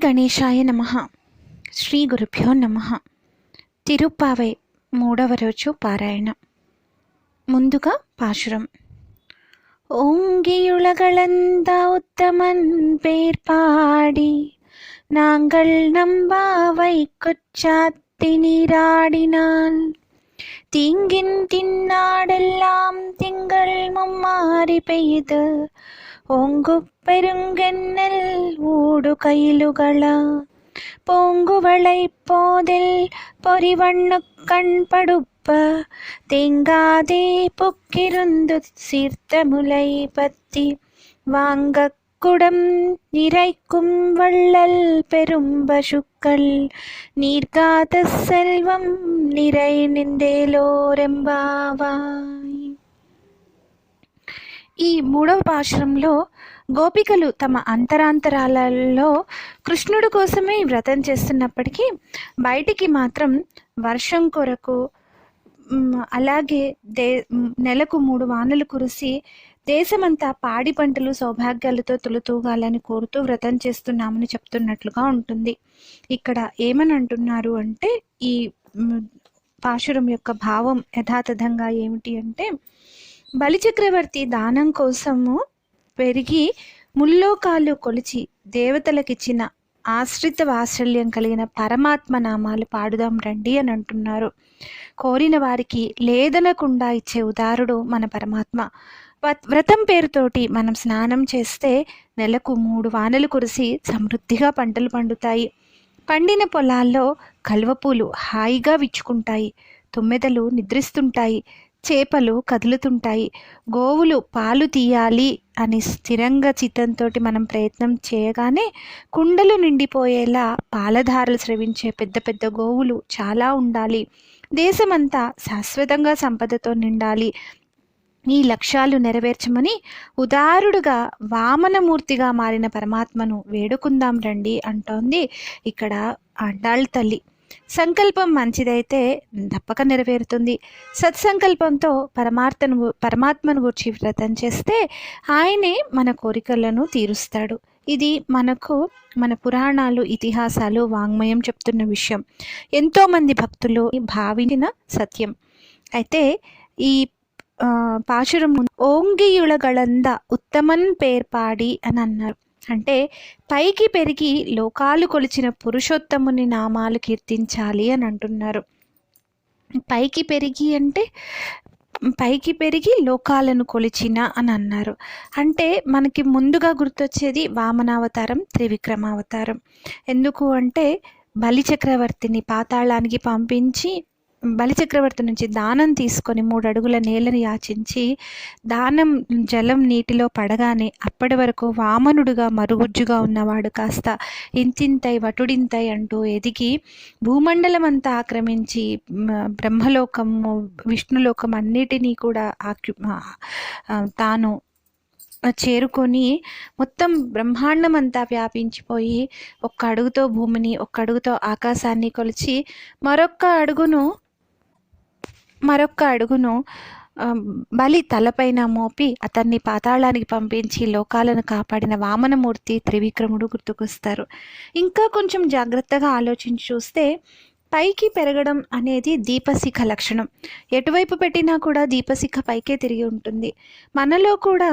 గణేశాయ నమః. శ్రీ గురుభ్యో నమః. తిరుప్పావై 3వ రోజు పారాయణ. ముందుగా పాశురం. ஓங்கியுலகளந்த உத்தமன் பேர் பாடி நாங்கள் நம்பாவை கொச்சாத்தி நீராடினான் தீங்கின் தின்னாடெல்லாம் திங்கள் மும்மாறி பெய்து ஓங்கு பெருங்கென்னல் ஊடு கையிலுகள பூங்குவளை போதில் பொறிவண்ணு கண் படுப்ப தேங்காதே புக்கிருந்து சீர்த்த முலை பத்தி வாங்க குடம் நிறைக்கும் வள்ளல் பெரும் பசுக்கள் நீர்காத செல்வம் நிறை నిందేలోరెంబావాయ్. ఈ 3వ పాశురంలో గోపికలు తమ అంతరాంతరాలలో కృష్ణుడి కోసమే వ్రతం చేస్తున్నప్పటికీ బయటికి మాత్రం వర్షం కొరకు, అలాగే నెలకు 3 వానలు కురిసి దేశమంతా పాడి పంటలు సౌభాగ్యాలతో తులతూగాలని కోరుతూ వ్రతం చేస్తున్నామని చెప్తున్నట్లుగా ఉంటుంది. ఇక్కడ ఏమని అంటున్నారు అంటే, ఈ పాశురం యొక్క భావం యథాతథంగా ఏమిటి అంటే, బలిచక్రవర్తి దానం కోసము పెరిగి ముల్లోకాలు కొలిచి దేవతలకిచ్చిన ఆశ్రిత వాత్సల్యం కలిగిన పరమాత్మ నామాలు పాడుదాం రండి అని అంటున్నారు. కోరిన వారికి లేదనకుండా ఇచ్చే ఉదారుడు మన పరమాత్మ. వ్రతం పేరుతోటి మనం స్నానం చేస్తే నెలకు 3 వానలు కురిసి సమృద్ధిగా పంటలు పండుతాయి. పండిన పొలాల్లో కలువపూలు హాయిగా విచ్చుకుంటాయి, తుమ్మెదలు నిద్రిస్తుంటాయి, చేపలు కదులుతుంటాయి. గోవులు పాలు తీయాలి అని స్థిరంగా చిత్తంతో మనం ప్రయత్నం చేయగానే కుండలు నిండిపోయేలా పాలధారలు స్రవించే పెద్ద పెద్ద గోవులు చాలా ఉండాలి. దేశమంతా శాశ్వతంగా సంపదతో నిండాలి. ఈ లక్ష్యాలు నెరవేర్చమని ఉదారుడుగా వామనమూర్తిగా మారిన పరమాత్మను వేడుకుందాం రండి అంటోంది ఇక్కడ ఆండాళ్ళ తల్లి. సంకల్పం మంచిదైతే తప్పక నెరవేరుతుంది. సత్సంకల్పంతో పరమాత్మను గురించి వ్రతం చేస్తే ఆయనే మన కోరికలను తీరుస్తాడు. ఇది మనకు మన పురాణాలు, ఇతిహాసాలు, వాంగ్మయం చెప్తున్న విషయం. ఎంతోమంది భక్తులు భావించిన సత్యం. అయితే ఈ పాశురం ఓంగియులగళంద ఉత్తమన్ పేర్పాడి అని అన్నారు. అంటే పైకి పెరిగి లోకాలు కొలిచిన పురుషోత్తముని నామాలు కీర్తించాలి అని అంటున్నారు. పైకి పెరిగి అంటే పైకి పెరిగి లోకాలను కొలిచిన అని అన్నారు. అంటే మనకి ముందుగా గుర్తొచ్చేది వామనావతారం, త్రివిక్రమావతారం. ఎందుకు అంటే బలిచక్రవర్తిని పాతాళానికి పంపించి బలిచక్రవర్తి నుంచి దానం తీసుకొని 3 అడుగుల నేలను యాచించి దానం జలం నీటిలో పడగానే అప్పటి వరకు వామనుడుగా మరుగుజ్జుగా ఉన్నవాడు కాస్త ఇంతింతై వటుడింతై అంటూ ఎదిగి భూమండలం అంతా ఆక్రమించి బ్రహ్మలోకము, విష్ణులోకం అన్నిటినీ కూడా తాను చేరుకొని మొత్తం బ్రహ్మాండం అంతా వ్యాపించిపోయి ఒక్క అడుగుతో భూమిని, ఒక్క అడుగుతో ఆకాశాన్ని కొలిచి మరొక్క అడుగును బలి తలపైన మోపి అతన్ని పాతాళానికి పంపించి లోకాలను కాపాడిన వామనమూర్తి త్రివిక్రముడు గుర్తుకొస్తారు. ఇంకా కొంచెం జాగ్రత్తగా ఆలోచించి చూస్తే పైకి పెరగడం అనేది దీపశిఖ లక్షణం. ఎటువైపు పెట్టినా కూడా దీపశిఖ పైకే తిరిగి ఉంటుంది. మనలో కూడా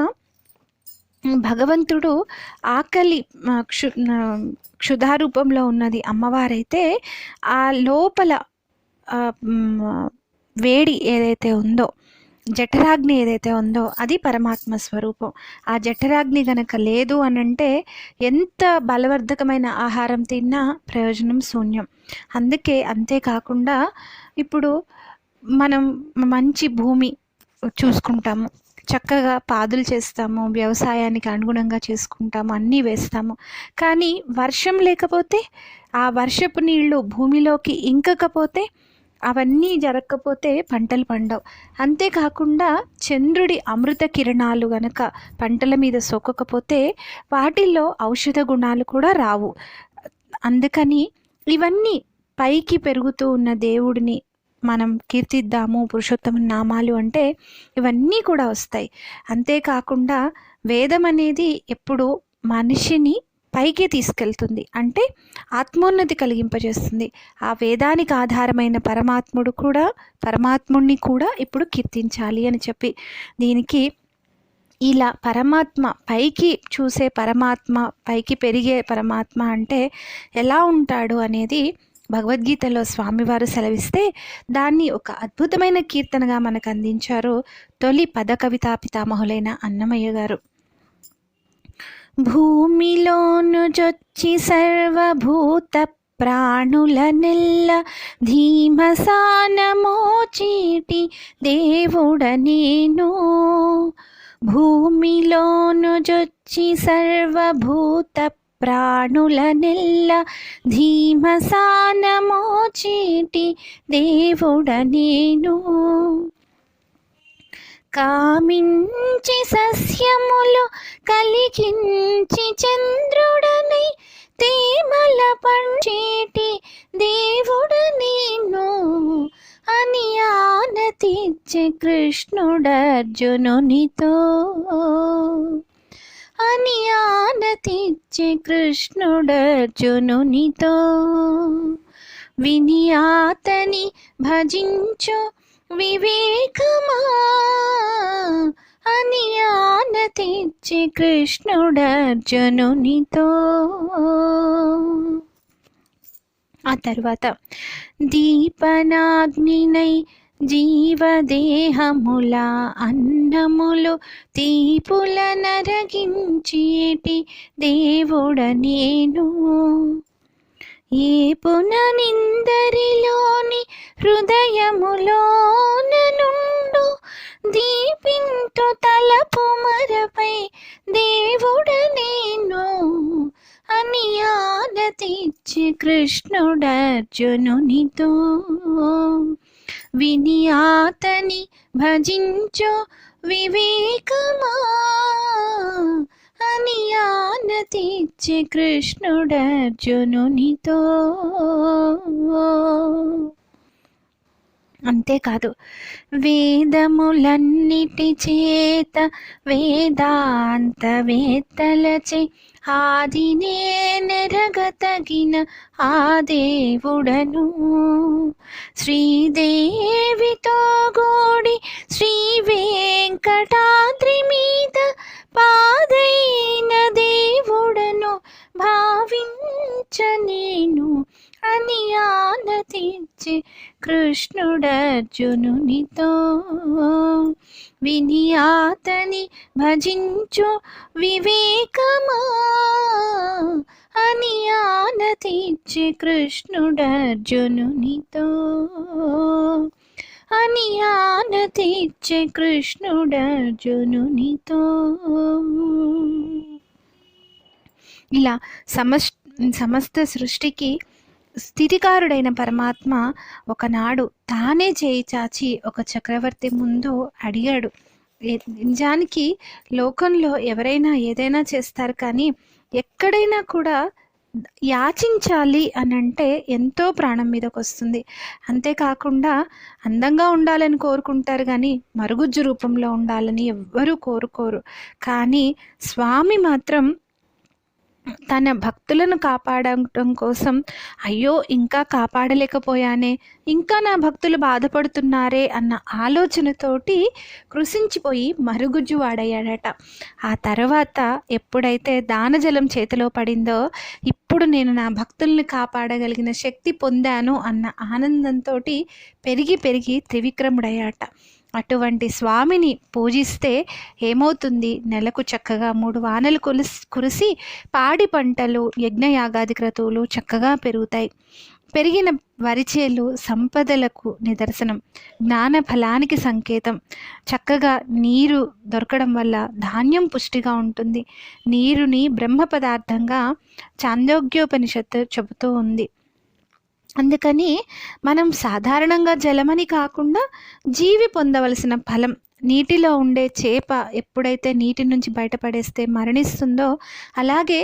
భగవంతుడు ఆకలి క్షుధారూపంలో ఉన్నది అమ్మవారైతే ఆ లోపల వేడి ఏదైతే ఉందో, జఠరాగ్ని ఏదైతే ఉందో అది పరమాత్మ స్వరూపం. ఆ జఠరాగ్ని గనక లేదు అనంటే ఎంత బలవర్ధకమైన ఆహారం తిన్నా ప్రయోజనం శూన్యం. అంతేకాకుండా ఇప్పుడు మనం మంచి భూమి చూసుకుంటాము, చక్కగా పాదులు చేస్తాము, వ్యవసాయానికి అనుగుణంగా చేసుకుంటాము, అన్నీ వేస్తాము. కానీ వర్షం లేకపోతే, ఆ వర్షపు నీళ్లు భూమిలోకి ఇంకకపోతే, అవన్నీ జరగకపోతే పంటలు పండవు. అంతేకాకుండా చంద్రుడి అమృత కిరణాలు గనక పంటల మీద సోకకపోతే వాటిల్లో ఔషధ గుణాలు కూడా రావు. అందుకని ఇవన్నీ పైకి పెరుగుతూ ఉన్న దేవుడిని మనం కీర్తిద్దాము, పురుషోత్తమ నామాలు అంటే ఇవన్నీ కూడా వస్తాయి. అంతేకాకుండా వేదం అనేది ఎప్పుడు మనిషిని పైకి తీసుకెళ్తుంది, అంటే ఆత్మోన్నతి కలిగింపజేస్తుంది. ఆ వేదానికి ఆధారమైన పరమాత్ముడిని కూడా ఇప్పుడు కీర్తించాలి అని చెప్పి, దీనికి ఇలా పరమాత్మ పైకి చూసే పరమాత్మ, పైకి పెరిగే పరమాత్మ అంటే ఎలా ఉంటాడు అనేది భగవద్గీతలో స్వామివారు సెలవిస్తే దాన్ని ఒక అద్భుతమైన కీర్తనగా మనకు అందించారు తొలి పద కవితా పితామహులైన అన్నమయ్య గారు. భూమిలోను జొచ్చి సర్వభూత ప్రాణుల నెల్ల ధీమసానమోచీటి దేవుడ నేను. భూమిలోను జొచ్చి సర్వభూత ప్రాణుల నెల్ల ధీమసానమోచీటి దేవుడ నేను. కామించి సస్యములు కలిగించి చంద్రుడనై తేమల పంచేటి దేవుడ నేను అని ఆనతిచ్చే కృష్ణుడర్జునునితో. అని ఆనతిచ్చే కృష్ణుడర్జునునితో. విని ఆతని భజించు వివేకమా అని ఆనతిచ్చే కృష్ణుడర్జునునితో. ఆ తర్వాత దీపనాగ్నినై జీవదేహముల అన్నములు తీపుల నరగించేటి దేవుడ నేను. ఏ పుననిందరిలోని హృదయములోన నుండు దీపింతు తలపు మరపై దేవుడ నేను అని ఆనతిచ్చే కృష్ణుడర్జునునితో. విని ఆతని భజించు వివేకమా అని ఆనతిచ్చే కృష్ణుడర్జునునితో. అంతేకాదు, వేదములన్నిటి చేత వేదాంతవేత్తలచే ఆదినే నెరగతగిన ఆ దేవుడను. శ్రీదేవితో గూడి శ్రీ వెంకటాద్రి మీద పాదైన దేవుడను భావించ నేను అని ఆనతిచ్చే కృష్ణుడర్జునునితో. విని ఆతని భజించు వివేకమా అని ఆనతిచ్చే కృష్ణుడర్జునునితో. అని ఆనతిచ్చే కృష్ణుడర్జునునితో. ఇలా సమస్త సృష్టికి స్థితికారుడైన పరమాత్మ ఒకనాడు తానే చేయి చాచి ఒక చక్రవర్తి ముందు అడిగాడు. నిజానికి లోకంలో ఎవరైనా ఏదైనా చేస్తారు, కానీ ఎక్కడైనా కూడా యాచించాలి అని అంటే ఎంతో ప్రాణం మీదకి వస్తుంది. అంతేకాకుండా అందంగా ఉండాలని కోరుకుంటారు, కానీ మరుగుజ్జు రూపంలో ఉండాలని ఎవ్వరూ కోరుకోరు. కానీ స్వామి మాత్రం తన భక్తులను కాపాడటం కోసం, అయ్యో ఇంకా కాపాడలేకపోయానే, ఇంకా నా భక్తులు బాధపడుతున్నారే అన్న ఆలోచనతోటి కృషించిపోయి మరుగుజ్జు వాడయ్యాడట. ఆ తర్వాత ఎప్పుడైతే దానజలం చేతిలో పడిందో, ఇప్పుడు నేను నా భక్తుల్ని కాపాడగలిగిన శక్తి పొందాను అన్న ఆనందంతో పెరిగి పెరిగి త్రివిక్రముడయ్యాట. అటువంటి స్వామిని పూజిస్తే ఏమవుతుంది? నెలకు చక్కగా 3 వానలు కురిసి పాడి పంటలు, యజ్ఞయాగాది క్రతువులు చక్కగా పెరుగుతాయి. పెరిగిన వరిచేలు సంపదలకు నిదర్శనం, జ్ఞాన ఫలానికి సంకేతం. చక్కగా నీరు దొరకడం వల్ల ధాన్యం పుష్టిగా ఉంటుంది. నీరుని బ్రహ్మ పదార్థంగా చాందోగ్యోపనిషత్తు చెబుతూ ఉంది. అందుకని మనం సాధారణంగా జలమని కాకుండా జీవి పొందవలసిన ఫలం, నీటిలో ఉండే చేప ఎప్పుడైతే నీటి నుంచి బయటపడేస్తే మరణిస్తుందో, అలాగే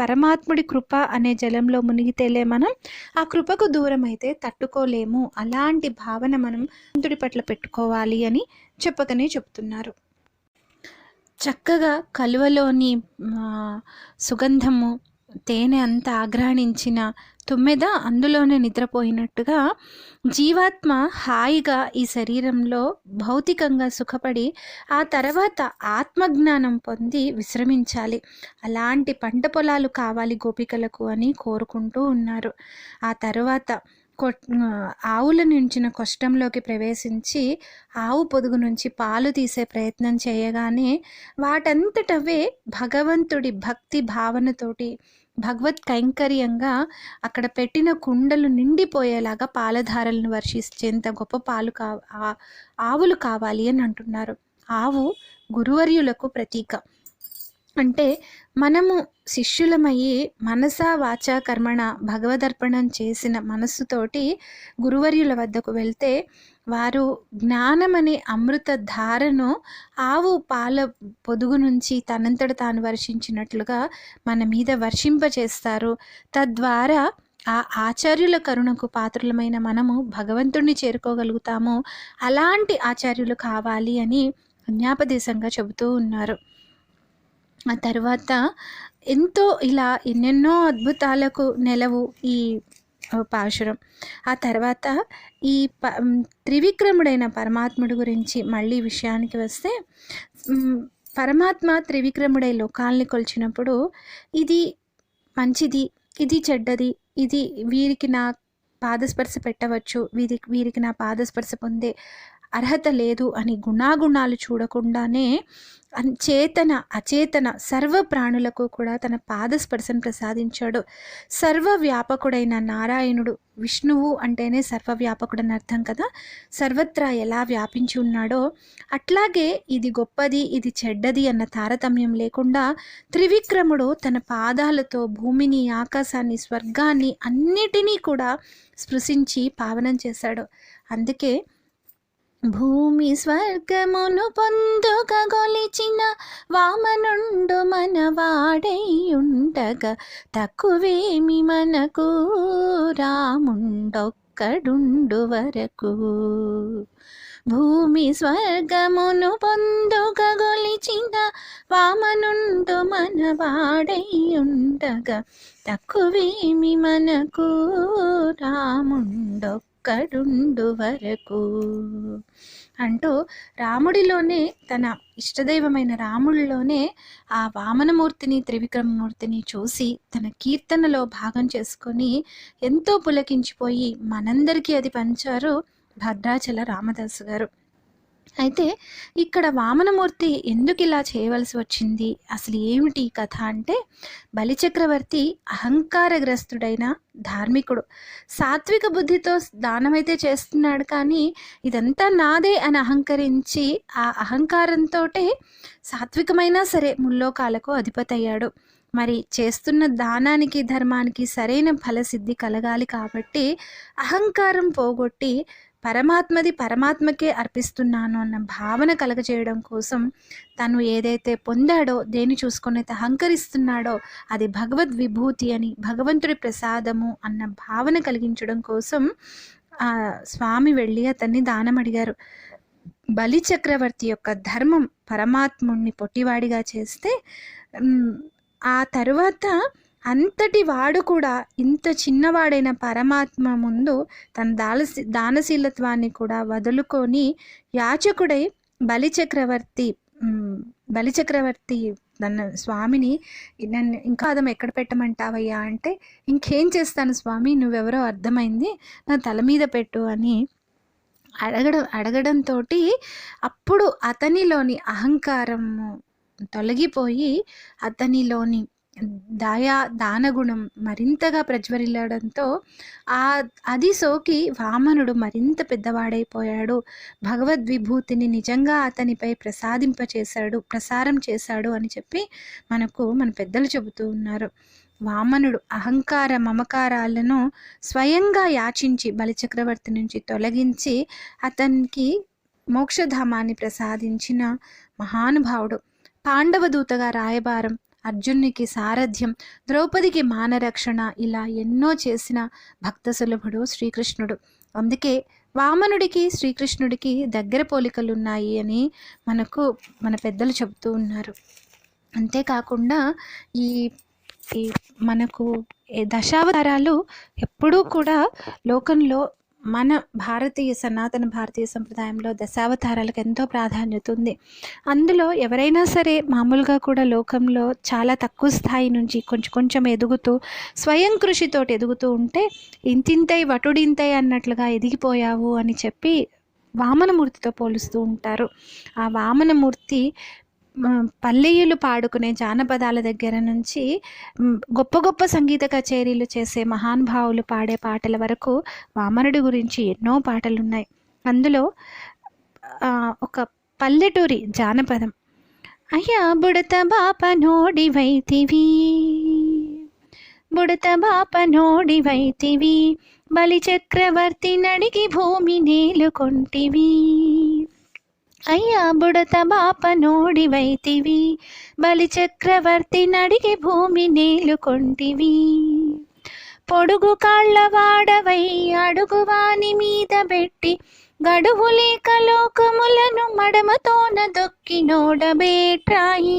పరమాత్ముడి కృప అనే జలంలో మునిగితేలే మనం ఆ కృపకు దూరం అయితే తట్టుకోలేము. అలాంటి భావన మనం భగవంతుడి పట్ల పెట్టుకోవాలి అని చెప్పకనే చెప్తున్నారు. చక్కగా కలువలోని సుగంధము తేనె అంతా ఆఘ్రాణించిన తుమ్మెద అందులోనే నిద్రపోయినట్టుగా జీవాత్మ హాయిగా ఈ శరీరంలో భౌతికంగా సుఖపడి ఆ తర్వాత ఆత్మజ్ఞానం పొంది విశ్రమించాలి. అలాంటి పంట పొలాలు కావాలి గోపికలకు అని కోరుకుంటూ ఉన్నారు. ఆ తర్వాత ఆవుల నుంచిన కొష్టంలోకి ప్రవేశించి ఆవు పొదుగు నుంచి పాలు తీసే ప్రయత్నం చేయగానే వాటంతటవే భగవంతుడి భక్తి భావనతోటి భగవత్ కైంకర్యంగా అక్కడ పెట్టిన కుండలు నిండిపోయేలాగా పాలధారలను వర్షించేంత గొప్ప ఆవులు కావాలి అని అంటున్నారు. ఆవు గురువర్యులకు ప్రతీక. అంటే మనము శిష్యులమయ్యి మనస వాచ కర్మణ భగవదర్పణం చేసిన మనస్సుతోటి గురువర్యుల వద్దకు వెళ్తే వారు జ్ఞానమనే అమృత ధారను ఆవు పాల పొదుగు నుంచి తనంతట తాను వర్షించినట్లుగా మన మీద వర్షింపచేస్తారు. తద్వారా ఆ ఆచార్యుల కరుణకు పాత్రులమైన మనము భగవంతుణ్ణి చేరుకోగలుగుతాము. అలాంటి ఆచార్యులు కావాలి అని జ్ఞాపదేశంగా చెబుతూ ఉన్నారు. ఆ తర్వాత ఎంతో ఇలా ఎన్నెన్నో అద్భుతాలకు నెలవు ఈ పాశురం. ఆ తర్వాత ఈ త్రివిక్రముడైన పరమాత్ముడి గురించి మళ్ళీ విషయానికి వస్తే, పరమాత్మ త్రివిక్రముడై లోకాల్ని కొలిచినప్పుడు ఇది మంచిది, ఇది చెడ్డది, ఇది వీరికి నా పాదస్పర్శ పెట్టవచ్చు, వీరికి నా పాదస్పర్శ పొందే అర్హత లేదు అని గుణాగుణాలు చూడకుండానే చేతన అచేతన సర్వ ప్రాణులకు కూడా తన పాదస్పర్శను ప్రసాదించాడు. సర్వవ్యాపకుడైన నారాయణుడు, విష్ణువు అంటేనే సర్వవ్యాపకుడని అర్థం కదా, సర్వత్రా ఎలా వ్యాపించి ఉన్నాడో అట్లాగే ఇది గొప్పది ఇది చెడ్డది అన్న తారతమ్యం లేకుండా త్రివిక్రముడు తన పాదాలతో భూమిని, ఆకాశాన్ని, స్వర్గాన్ని అన్నిటినీ కూడా స్పృశించి పావనం చేశాడు. అందుకే భూమి స్వర్గమును పొందుక గొలిచిన వామనుండు మనవాడైయుండగా తక్కువేమి మనకు రాముండొక్కడుండు వరకు. భూమి స్వర్గమును పొందుక గొలిచిన వామనుండు మనవాడైయుండగా తక్కువేమి మనకు రాముండొక్కడుండు వరకు అంటూ రాముడిలోనే, తన ఇష్టదైవమైన రాముడిలోనే ఆ వామనమూర్తిని త్రివిక్రమమూర్తిని చూసి తన కీర్తనలో భాగం చేసుకొని ఎంతో పులకించిపోయి మనందరికీ అది పంచారు భద్రాచల రామదాసు గారు. అయితే ఇక్కడ వామనమూర్తి ఎందుకు ఇలా చేయవలసి వచ్చింది, అసలు ఏమిటి ఈ కథ అంటే, బలిచక్రవర్తి అహంకారగ్రస్తుడైన ధార్మికుడు. సాత్విక బుద్ధితో దానమైతే చేస్తున్నాడు, కానీ ఇదంతా నాదే అని అహంకరించి ఆ అహంకారంతో సాత్వికమైనా సరే ముల్లోకాలకు అధిపతి అయ్యాడు. మరి చేస్తున్న దానానికి ధర్మానికి సరైన ఫలసిద్ధి కలగాలి కాబట్టి అహంకారం పోగొట్టి పరమాత్మది పరమాత్మకే అర్పిస్తున్నాను అన్న భావన కలగజేయడం కోసం తను ఏదైతే పొందాడో, దేని చూసుకొని అహంకరిస్తున్నాడో అది భగవద్ విభూతి అని, భగవంతుడి ప్రసాదము అన్న భావన కలిగించడం కోసం ఆ స్వామి వెళ్ళి అతన్ని దానం అడిగారు. బలి చక్రవర్తి యొక్క ధర్మం పరమాత్ముణ్ణి పొట్టివాడిగా చేస్తే ఆ తరువాత అంతటి వాడు కూడా ఇంత చిన్నవాడైన పరమాత్మ ముందు తన దానశీలత్వాన్ని కూడా వదులుకొని యాచకుడై బలిచక్రవర్తి నన్ను స్వామిని నన్ను ఇంకా అదం ఎక్కడ పెట్టమంటావయ్యా అంటే, ఇంకేం చేస్తాను స్వామి, నువ్వెవరో అర్థమైంది, నా తల మీద పెట్టు అని అడగడంతో అప్పుడు అతనిలోని అహంకారము తొలగిపోయి అతనిలోని దానగుణం మరింతగా ప్రజ్వరిల్లడంతో అది సోకి వామనుడు మరింత పెద్దవాడైపోయాడు. భగవద్విభూతిని నిజంగా అతనిపై ప్రసారం చేశాడు అని చెప్పి మన పెద్దలు చెబుతూ ఉన్నారు. వామనుడు అహంకార మమకారాలను స్వయంగా యాచించి బలిచక్రవర్తి నుంచి తొలగించి అతనికి మోక్షధామాన్ని ప్రసాదించిన మహానుభావుడు. పాండవదూతగా రాయబారం, అర్జునునికి సారథ్యం, ద్రౌపదికి మానరక్షణ, ఇలా ఎన్నో చేసిన భక్త సులభుడు శ్రీకృష్ణుడు. అందుకే వామనుడికి శ్రీకృష్ణుడికి దగ్గర పోలికలు ఉన్నాయి అని మన పెద్దలు చెబుతూ ఉన్నారు. అంతేకాకుండా ఈ ఈ మనకు దశావతారాలు ఎప్పుడూ కూడా లోకంలో మన సనాతన భారతీయ సంప్రదాయంలో దశావతారాలకు ఎంతో ప్రాధాన్యత ఉంది. అందులో ఎవరైనా సరే మామూలుగా కూడా లోకంలో చాలా తక్కువ స్థాయి నుంచి కొంచెం కొంచెం ఎదుగుతూ స్వయం కృషితోటి ఎదుగుతూ ఉంటే ఇంతింతై వటుడింతై అన్నట్లుగా ఎదిగిపోయావు అని చెప్పి వామనమూర్తితో పోలుస్తూ ఉంటారు. ఆ వామనమూర్తి పల్లెయులు పాడుకునే జానపదాల దగ్గర నుంచి గొప్ప గొప్ప సంగీత కచేరీలు చేసే మహానుభావులు పాడే పాటల వరకు వామనుడి గురించి ఎన్నో పాటలు ఉన్నాయి. అందులో ఒక పల్లెటూరి జానపదం, అయ్యా బుడత బాప నోడివైతివి, బుడత బాప నోడివైతివి, బలి చక్రవర్తి నడిగి భూమి నేలుకొంటివి, అయ్యా బుడత బాప నోడివైతివి, బలి చక్రవర్తి నడిగి భూమి నేలుకొంటివి, పొడుగు కాళ్ళ వాడవై అడుగువాని మీద పెట్టి గడువు లేక లోకములను మడమతోన దొక్కి నోడ బేట్రాయి,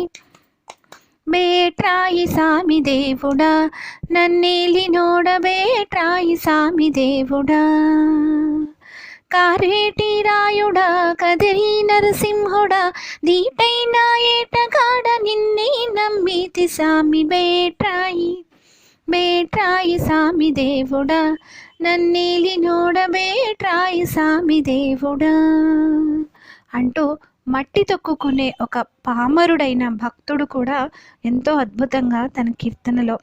బేట్రాయి సామి దేవుడా, నన్నేలి నోడ బేట్రాయి సామి దేవుడా, కారేటి రాయుడా కదిరి నరసింహుడా, దీటైన ఏటగాడ నిన్నే నమ్మితి సామి బేట్రాయి, బేట్రాయి సామి దేవుడా, నన్నేలి నోడ బేట్రాయి సామి దేవుడా అంటూ మట్టి తొక్కుకునే ఒక పామరుడైన భక్తుడు కూడా ఎంతో అద్భుతంగా తన కీర్తనలో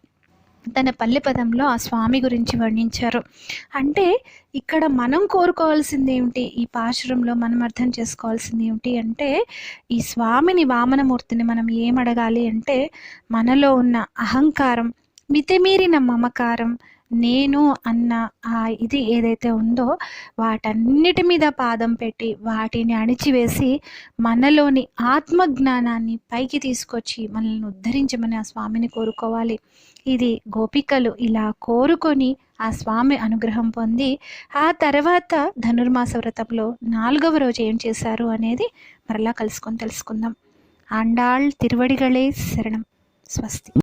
తన పల్లె పదంలో ఆ స్వామి గురించి వర్ణించారు. అంటే ఇక్కడ మనం కోరుకోవాల్సింది ఏమిటి, ఈ పాశురంలో మనం అర్థం చేసుకోవాల్సింది ఏమిటి అంటే, ఈ స్వామిని వామనమూర్తిని మనం ఏమడగాలి అంటే, మనలో ఉన్న అహంకారం, మితిమీరిన మమకారం, నేను అన్న ఇది ఏదైతే ఉందో వాటన్నిటి మీద పాదం పెట్టి వాటిని అణిచివేసి మనలోని ఆత్మజ్ఞానాన్ని పైకి తీసుకొచ్చి మనల్ని ఉద్ధరించమని ఆ స్వామిని కోరుకోవాలి. ఇది గోపికలు ఇలా కోరుకొని ఆ స్వామి అనుగ్రహం పొంది ఆ తర్వాత ధనుర్మాస వ్రతంలో 4వ రోజు ఏం చేశారు అనేది మరలా కలుసుకొని తెలుసుకుందాం. ఆండాళ్ తిరువడిగళే శరణం. స్వస్తి.